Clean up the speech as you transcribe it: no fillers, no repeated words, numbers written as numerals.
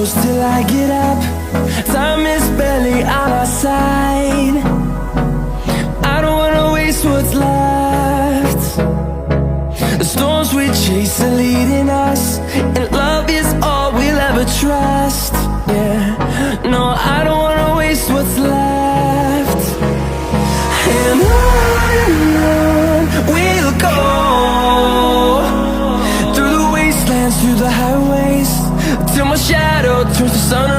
close till I get up. Time is barely on our side. I don't wanna waste what's left. The storms we chase are leading us, and love is all we'll ever trust. Yeah, no, I don't wanna waste what's left. And on we'll go, through the wastelands, through the highways, till my shadow turns to sun